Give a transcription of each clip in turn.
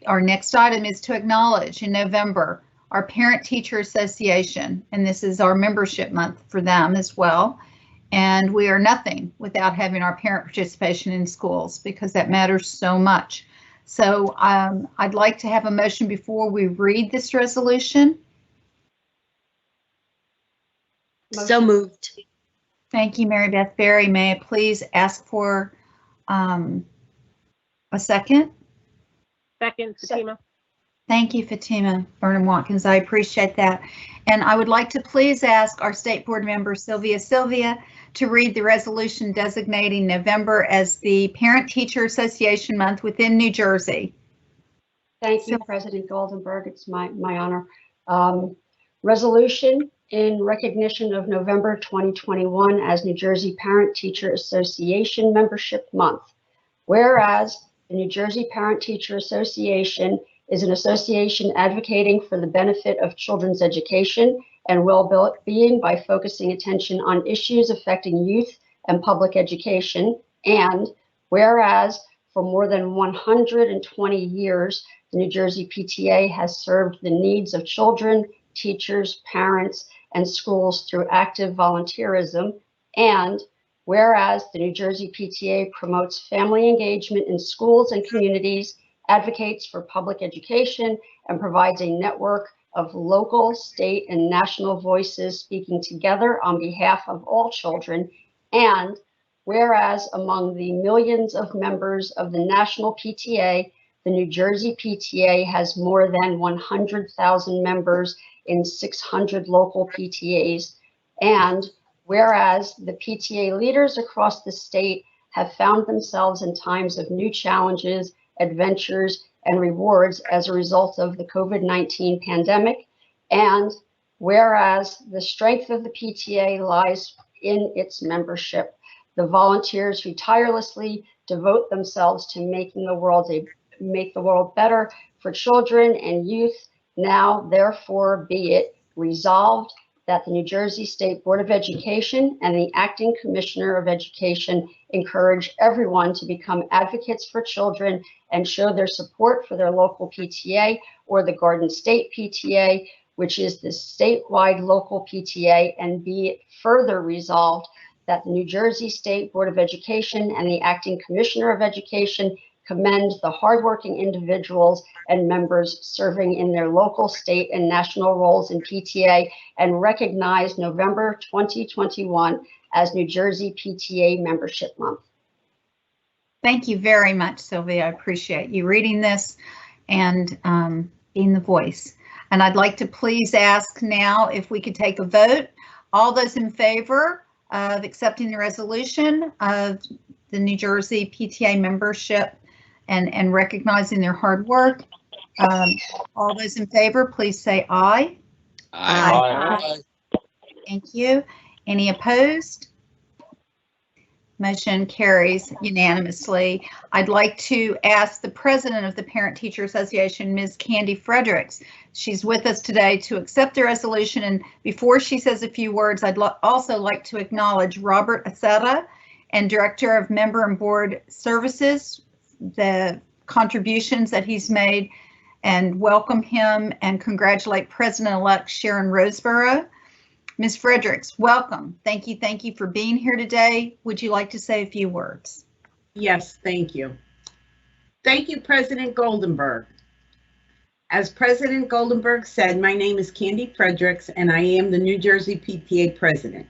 our next item is to acknowledge in November our Parent Teacher Association, and this is our membership month for them as well. And we are nothing without having our parent participation in schools because that matters so much. So I'd like to have a motion before we read this resolution. So moved. Thank you, Mary Beth Berry. May I please ask for a second? Second, Fatima. Thank you, Fatima Burnham-Watkins. I appreciate that. And I would like to please ask our State Board member, Sylvia to read the resolution designating November as the Parent Teacher Association Month within New Jersey. Thank you, President Goldenberg. It's my honor. Resolution in recognition of November 2021 as New Jersey Parent Teacher Association Membership Month. Whereas the New Jersey Parent Teacher Association is an association advocating for the benefit of children's education and well-being by focusing attention on issues affecting youth and public education. And whereas for more than 120 years, the New Jersey PTA has served the needs of children, teachers, parents, and schools through active volunteerism. And whereas the New Jersey PTA promotes family engagement in schools and communities, advocates for public education, and provides a network of local, state, and national voices speaking together on behalf of all children. And whereas among the millions of members of the national PTA, the New Jersey PTA has more than 100,000 members in 600 local PTAs. And whereas the PTA leaders across the state have found themselves in times of new challenges, adventures, and rewards as a result of the COVID-19 pandemic. And whereas the strength of the PTA lies in its membership, the volunteers who tirelessly devote themselves to make the world better for children and youth. Now, therefore, be it resolved that the New Jersey State Board of Education and the Acting Commissioner of Education encourage everyone to become advocates for children and show their support for their local PTA or the Garden State PTA, which is the statewide local PTA, and be it further resolved that the New Jersey State Board of Education and the Acting Commissioner of Education commend the hardworking individuals and members serving in their local, state, and national roles in PTA and recognize November 2021 as New Jersey PTA Membership Month. Thank you very much, Sylvia. I appreciate you reading this and being the voice. And I'd like to please ask now if we could take a vote. All those in favor of accepting the resolution of the New Jersey PTA membership and recognizing their hard work. All those in favor, please say aye. Aye. Thank you. Any opposed? Motion carries unanimously. I'd like to ask the president of the Parent Teacher Association, Ms. Candy Fredericks. She's with us today to accept the resolution. And before she says a few words, I'd also like to acknowledge Robert Aceta and Director of Member and Board Services, the contributions that he's made, and welcome him and congratulate President-elect Sharon Roseborough. Ms. Fredericks, welcome. Thank you for being here today. Would you like to say a few words? Yes, thank you. Thank you, President Goldenberg. As President Goldenberg said, my name is Candy Fredericks and I am the New Jersey PTA President.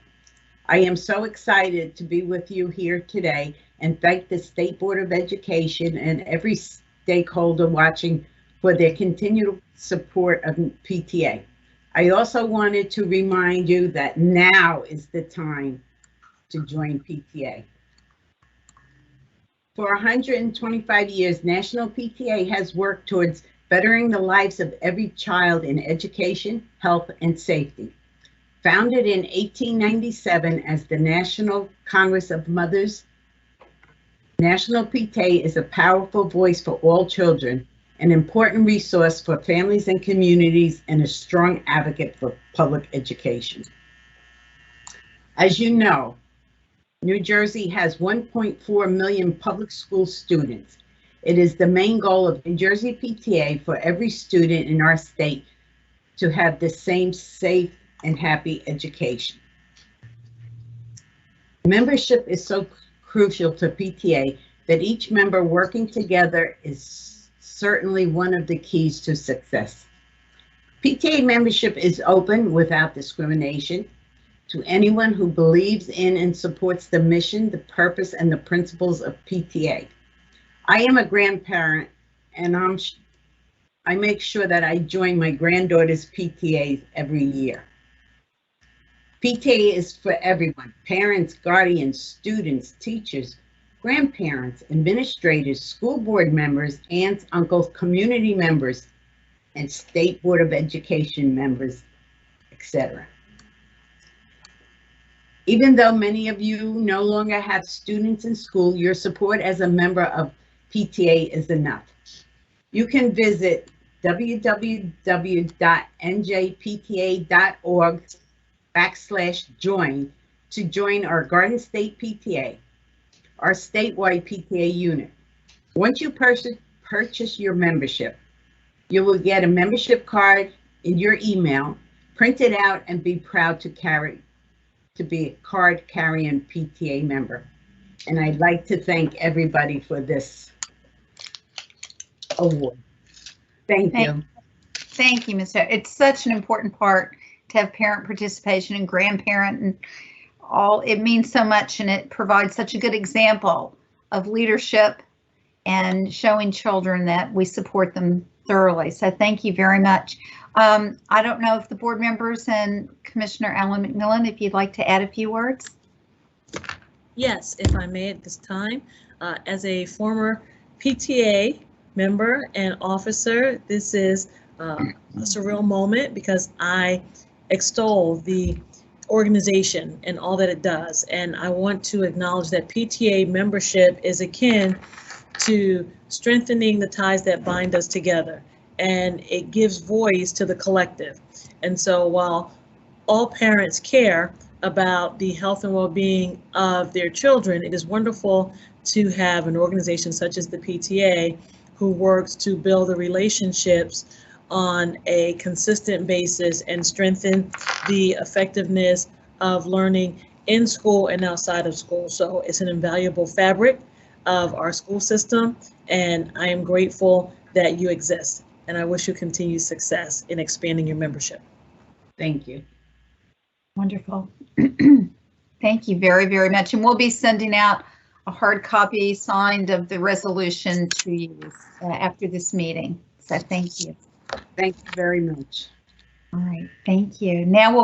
I am so excited to be with you here today and thank the State Board of Education and every stakeholder watching for their continued support of PTA. I also wanted to remind you that now is the time to join PTA. For 125 years, National PTA has worked towards bettering the lives of every child in education, health, and safety. Founded in 1897 as the National Congress of Mothers, National PTA is a powerful voice for all children, an important resource for families and communities, and a strong advocate for public education. As you know, New Jersey has 1.4 million public school students. It is the main goal of New Jersey PTA for every student in our state to have the same safe and happy education. Membership is so crucial to PTA that each member working together is certainly one of the keys to success. PTA membership is open without discrimination to anyone who believes in and supports the mission, the purpose, and the principles of PTA. I am a grandparent, and I make sure that I join my granddaughter's PTA every year. PTA is for everyone: parents, guardians, students, teachers, grandparents, administrators, school board members, aunts, uncles, community members, and State Board of Education members, etc. Even though many of you no longer have students in school, your support as a member of PTA is enough. You can visit www.njpta.org/join to join our Garden State PTA, our statewide PTA unit. Once you purchase your membership, you will get a membership card in your email. Print it out and be proud to be a card-carrying PTA member. And I'd like to thank everybody for this award. Thank you. Thank you, Ms. It's such an important part to have parent participation and grandparent and all. It means so much, and it provides such a good example of leadership and showing children that we support them thoroughly. So thank you very much. I don't know if the board members and Commissioner Alan McMillan, if you'd like to add a few words. Yes, if I may at this time. As a former PTA member and officer, this is a surreal moment because I extol the organization and all that it does. And I want to acknowledge that PTA membership is akin to strengthening the ties that bind us together, and it gives voice to the collective. And so while all parents care about the health and well-being of their children, it is wonderful to have an organization such as the PTA who works to build the relationships on a consistent basis and strengthen the effectiveness of learning in school and outside of school. So it's an invaluable fabric of our school system, and I am grateful that you exist, and I wish you continued success in expanding your membership. Thank you. Wonderful. Thank you very, very much. And we'll be sending out a hard copy signed of the resolution to you after this meeting. So thank you. Thank you very much. All right, thank you. Now we'll